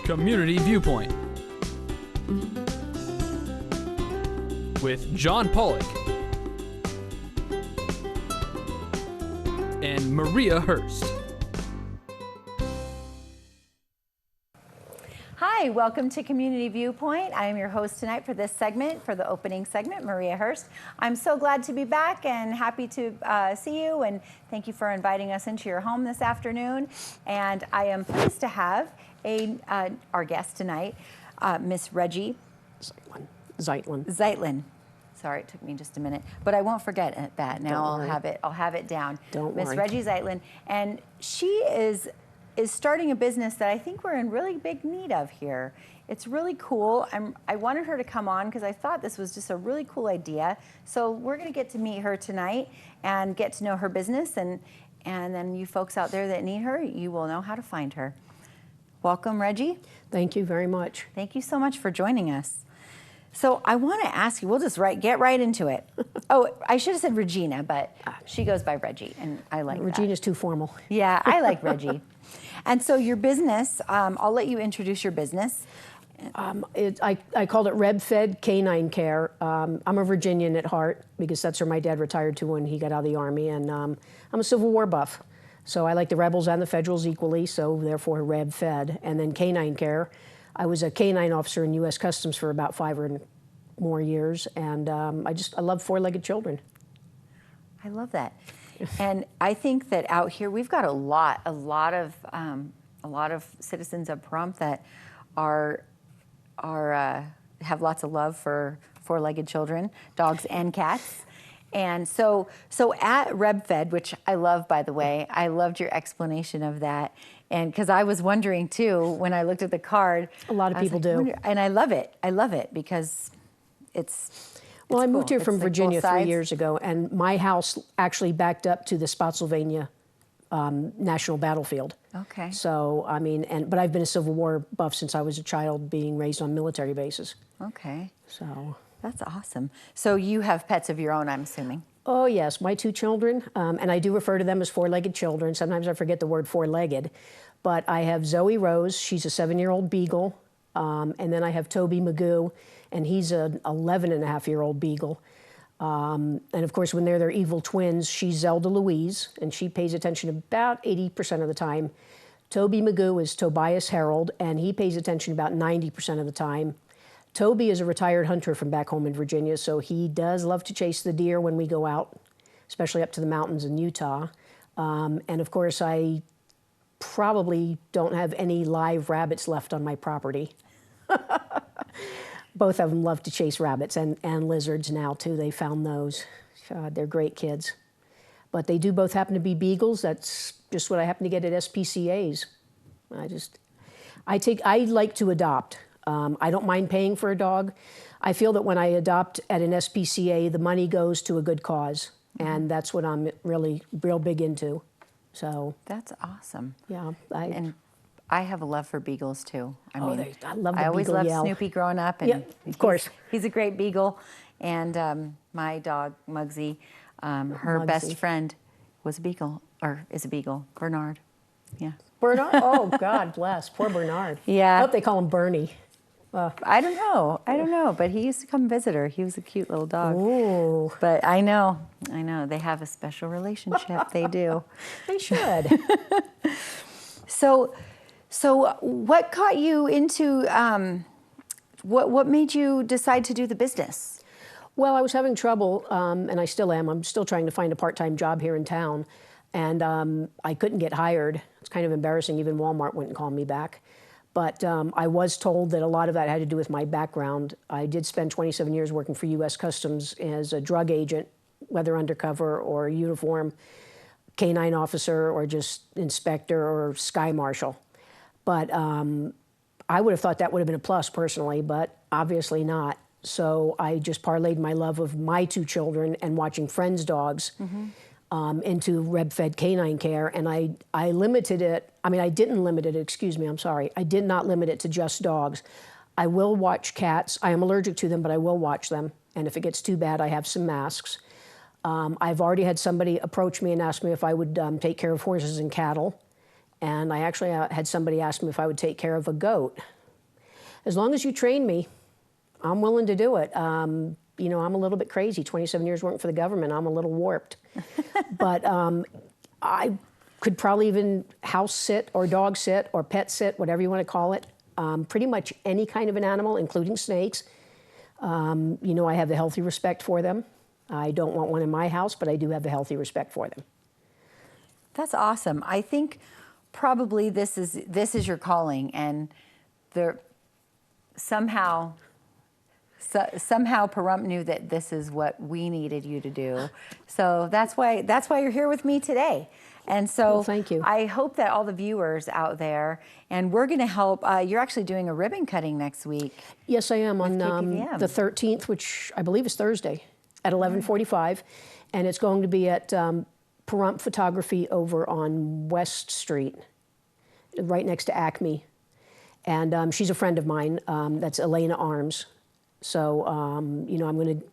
Community Viewpoint with John Pollock and Maria Hurst. Hi, welcome to Community Viewpoint. I am your host tonight for this segment, for the opening segment, Maria Hurst. I'm so glad to be back and happy to see you, and thank you for inviting us into your home this afternoon. And I am pleased to have our guest tonight, Miss Reggie. Zeitlin. Sorry, it took me just a minute, but I won't forget that. Now I'll have it down. Miss Reggie Zeitlin, and she is starting a business that I think we're in really big need of here. It's really cool. I wanted her to come on because I thought this was just a really cool idea. So we're going to get to meet her tonight and get to know her business, and then you folks out there that need her, you will know how to find her. Welcome, Reggie. Thank you very much. Thank you so much for joining us. So I want to ask you, we'll just get right into it. Oh, I should have said Regina, but she goes by Reggie, and I like that. Regina's too formal. Yeah, I like Reggie. And so your business, I'll let you introduce your business. I called it Reb Fed Canine Care. I'm a Virginian at heart because that's where my dad retired to when he got out of the Army, and I'm a Civil War buff. So I like the Rebels and the Federals equally, so therefore Reb Fed. And then Canine Care. I was a canine officer in U.S. Customs for about 5 or more years, and I love four-legged children. I love that. And I think that out here we've got a lot of citizens of Pahrump that have lots of love for four-legged children, dogs and cats. And so at Reb Fed, which I love, by the way, I loved your explanation of that. And because I was wondering too, when I looked at the card. A lot of people do. And I love it. I love it because it's Well, I moved cool. here from Virginia 3 years ago, and my house actually backed up to the Spotsylvania National Battlefield. Okay. So, but I've been a Civil War buff since I was a child, being raised on military bases. Okay. So. That's awesome. So you have pets of your own, I'm assuming. Oh, yes, my 2 children, and I do refer to them as four-legged children. Sometimes I forget the word four-legged, but I have Zoe Rose. She's a 7-year-old beagle, and then I have Toby Magoo, and he's an 11-and-a-half-year-old beagle. And of course, when they're their evil twins, she's Zelda Louise, and she pays attention about 80% of the time. Toby Magoo is Tobias Harold, and he pays attention about 90% of the time. Toby is a retired hunter from back home in Virginia, so he does love to chase the deer when we go out, especially up to the mountains in Utah. And of course, I probably don't have any live rabbits left on my property. Both of them love to chase rabbits and lizards now, too. They found those. They're great kids. But they do both happen to be beagles. That's just what I happen to get at SPCA's. I like to adopt. I don't mind paying for a dog. I feel that when I adopt at an SPCA, the money goes to a good cause, and that's what I'm really real big into. So that's awesome. Yeah, and I have a love for beagles too. I love the beagle I always loved yell. Snoopy growing up, and yeah, of course he's a great beagle. And my dog Muggsy, her best friend was a beagle, or is a beagle, Bernard. Yeah. Bernard? Oh, God bless. Poor Bernard. Yeah. I hope they call him Bernie. I don't know, but he used to come visit her. He was a cute little dog. Ooh. But I know, they have a special relationship. They do. They should. So what got you into, what made you decide to do the business? Well, I was having trouble, and I still am. I'm still trying to find a part-time job here in town, and I couldn't get hired. It's kind of embarrassing. Even Walmart wouldn't call me back. But I was told that a lot of that had to do with my background. I did spend 27 years working for U.S. Customs as a drug agent, whether undercover or uniform, canine officer, or just inspector or sky marshal. But I would have thought that would have been a plus personally, but obviously not. So I just parlayed my love of my 2 children and watching friends' dogs into Reb Fed Canine Care, and I limited it. I didn't limit it, excuse me, I'm sorry. I did not limit it to just dogs. I will watch cats. I am allergic to them, but I will watch them. And if it gets too bad, I have some masks. I've already had somebody approach me and ask me if I would take care of horses and cattle. And I actually had somebody ask me if I would take care of a goat. as long as you train me, I'm willing to do it. You know, I'm a little bit crazy. 27 years working for the government, I'm a little warped. But I could probably even house sit or dog sit or pet sit, whatever you want to call it. Pretty much any kind of an animal, including snakes. You know, I have a healthy respect for them. I don't want one in my house, but I do have a healthy respect for them. That's awesome. I think probably this is your calling, and somehow Pahrump knew that this is what we needed you to do. So that's why you're here with me today. And so well, thank you. I hope that all the viewers out there, and we're going to help. You're actually doing a ribbon cutting next week. Yes, I am on the 13th, which I believe is Thursday, at 11:45, and it's going to be at Pahrump Photography over on West Street, right next to Acme. And she's a friend of mine. That's Elena Arms. So you know, I'm going to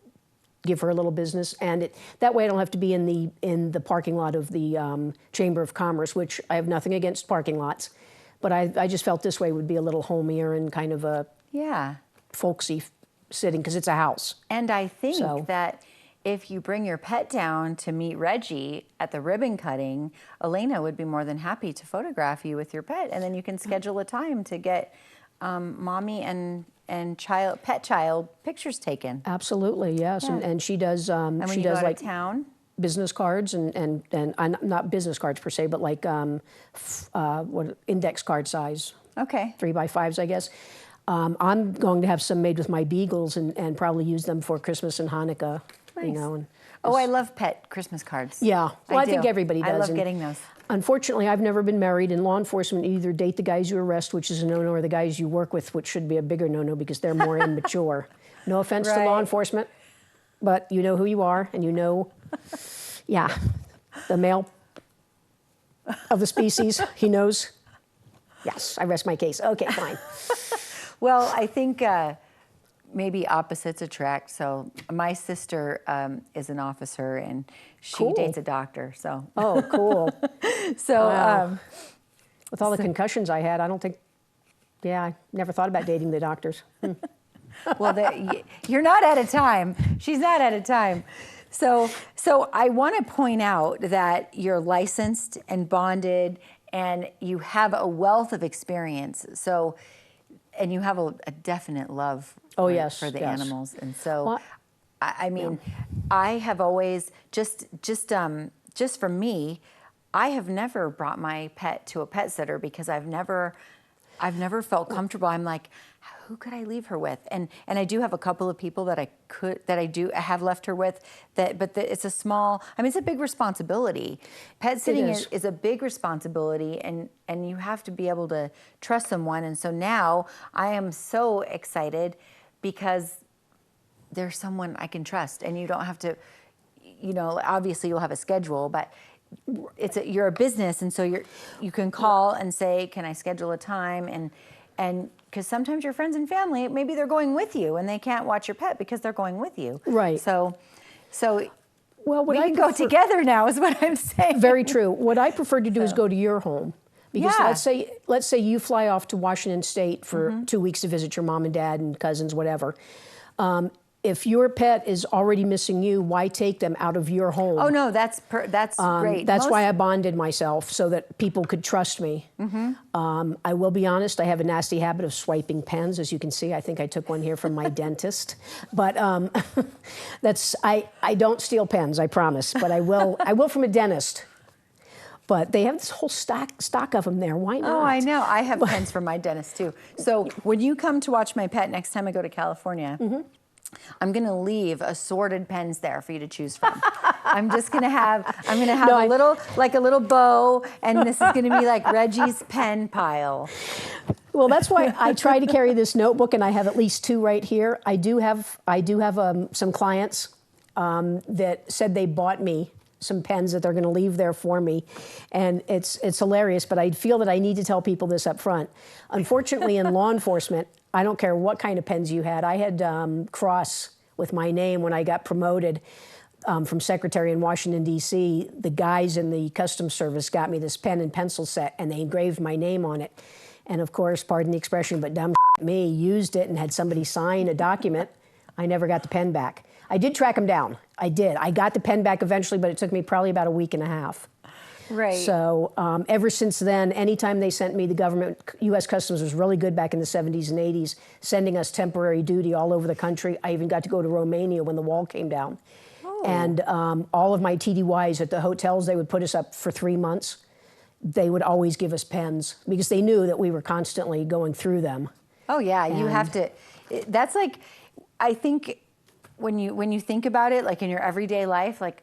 give her a little business, and that way I don't have to be in the parking lot of the Chamber of Commerce, which I have nothing against parking lots, but I just felt this way would be a little homier and kind of a folksy sitting, because it's a house. And I think that if you bring your pet down to meet Reggie at the ribbon cutting, Elena would be more than happy to photograph you with your pet, and then you can schedule a time to get mommy and pet child pictures taken. Absolutely, yes. Yeah. And she does. And when she you does go like to town, business cards and not business cards per se, but like what index card size. Okay. 3x5s, I guess. I'm going to have some made with my beagles and probably use them for Christmas and Hanukkah. Nice. You know. And I love pet Christmas cards. Yeah. Well, I think everybody does. I love getting those. Unfortunately, I've never been married. In law enforcement, you either date the guys you arrest, which is a no-no, or the guys you work with, which should be a bigger no-no because they're more immature. No offense to law enforcement, but you know who you are, and you know, the male of the species, he knows. Yes, I rest my case. Okay, fine. Well, I think maybe opposites attract. So my sister is an officer, and she dates a doctor. So cool. So wow. With all the concussions I had, I don't think. Yeah, I never thought about dating the doctors. Well, you're not out of time. She's not out of time. So I want to point out that you're licensed and bonded, and you have a wealth of experience. So, and you have a definite love for the animals. And so, well, I mean, I have always just for me, I have never brought my pet to a pet sitter because I've never felt comfortable. I'm like, who could I leave her with? And I do have a couple of people that I have left her with. It's a small. I mean, it's a big responsibility. Pet sitting is a big responsibility, and you have to be able to trust someone. And so now I am so excited because there's someone I can trust, and you don't have to. You know, obviously you'll have a schedule, but you're a business, and so you can call and say, can I schedule a time? And because sometimes your friends and family, maybe they're going with you and they can't watch your pet because they're going with you. Right. So well, we can go together now is what I'm saying. Very true. What I prefer to do is go to your home. Because let's say you fly off to Washington State for 2 weeks to visit your mom and dad and cousins, whatever. If your pet is already missing you, why take them out of your home? Oh no, that's great. That's why I bonded myself, so that people could trust me. I will be honest, I have a nasty habit of swiping pens, as you can see. I think I took one here from my dentist. But I don't steal pens, I promise. But I will from a dentist. But they have this whole stock of them there. Why not? Oh, I know. I have pens from my dentist too. So when you come to watch my pet next time I go to California, I'm going to leave assorted pens there for you to choose from. I'm going to have a little bow, and this is going to be like Reggie's pen pile. Well, that's why I try to carry this notebook, and I have at least 2 right here. I do have some clients that said they bought me some pens that they're going to leave there for me, and it's hilarious. But I feel that I need to tell people this up front. Unfortunately, in law enforcement, I don't care what kind of pens you had. I had Cross with my name when I got promoted from secretary in Washington, D.C. The guys in the Customs Service got me this pen and pencil set, and they engraved my name on it. And of course, pardon the expression, but dumb me used it and had somebody sign a document. I never got the pen back. I did track them down. I did. I got the pen back eventually, but it took me probably about a week and a half. Right. So ever since then, anytime they sent me, the government, U.S. Customs was really good back in the 70s and 80s, sending us temporary duty all over the country. I even got to go to Romania when the wall came down. Oh. And all of my TDYs at the hotels, they would put us up for 3 months. They would always give us pens because they knew that we were constantly going through them. Oh yeah, you have to. That's like, I think when you think about it, like in your everyday life, like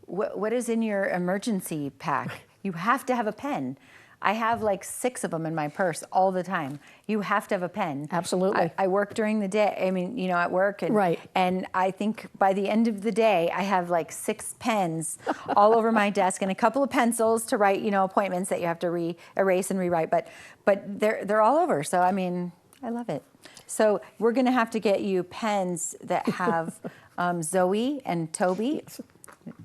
what is in your emergency pack? You have to have a pen. I have like 6 of them in my purse all the time. You have to have a pen. Absolutely. I work during the day. I mean, you know, at work. And, right. And I think by the end of the day, I have like 6 pens all over my desk and a couple of pencils to write, you know, appointments that you have to erase and rewrite. But they're all over. So, I mean, I love it. So we're going to have to get you pens that have Zoe and Toby.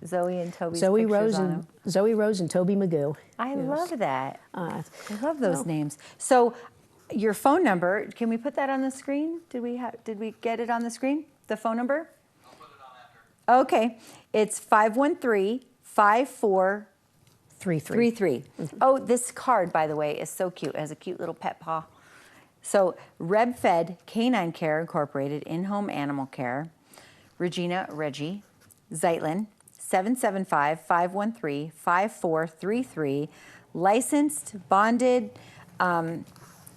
Zoe and Toby's Zoe pictures Rose on and them. Zoe Rose and Toby Magoo. I love that. I love those well. names. So, your phone number. Can we put that on the screen? Did we get it on the screen? The phone number. I'll put it on after. Okay, it's 513-5433. Oh, this card, by the way, is so cute. It has a cute little pet paw. So, RebFed Canine Care Incorporated, in-home animal care. Reggie, Zeitlin, 775-513-5433. Licensed, bonded. I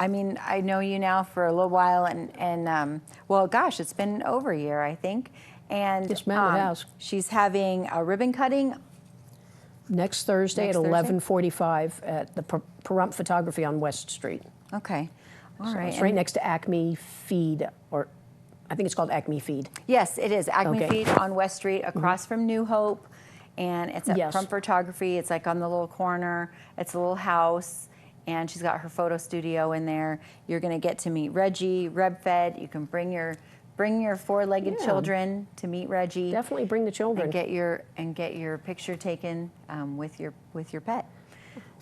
mean, I know you now for a little while, and well, gosh, it's been over a year, I think. And yes, ma'am, it has. She's having a ribbon cutting next Thursday at 11:45 at the Pahrump Photography on West Street. Okay, all right. It's right next to Acme Feed, or I think it's called Acme Feed. Yes, it is. Acme Feed on West Street, across from New Hope. And it's at Pahrump Photography. It's like on the little corner. It's a little house. And she's got her photo studio in there. You're going to get to meet Reggie, RebFed. You can bring your 4-legged children to meet Reggie. Definitely bring the children. And get your picture taken with your pet.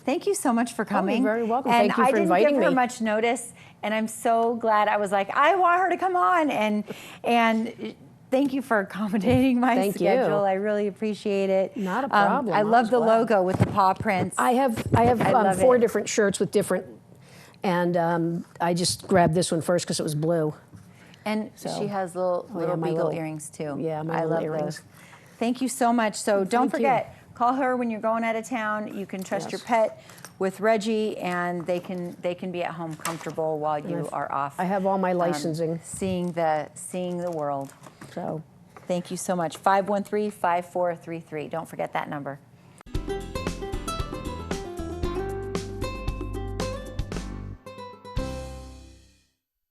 Thank you so much for coming. Oh, you're very welcome. And Thank you for inviting me. I didn't give her much notice, and I'm so glad. I was like, I want her to come on, and thank you for accommodating my schedule. I really appreciate it. Not a problem. I love the logo with the paw prints. I have 4 different shirts with different, and I just grabbed this one first because it was blue. And she has little beagle earrings too. Yeah, my little earrings. Those. Thank you so much. So don't forget. Call her when you're going out of town. You can trust your pet with Reggie, and they can be at home comfortable while you are off. I have all my licensing. Seeing the world. So, thank you so much. 513-5433. Don't forget that number.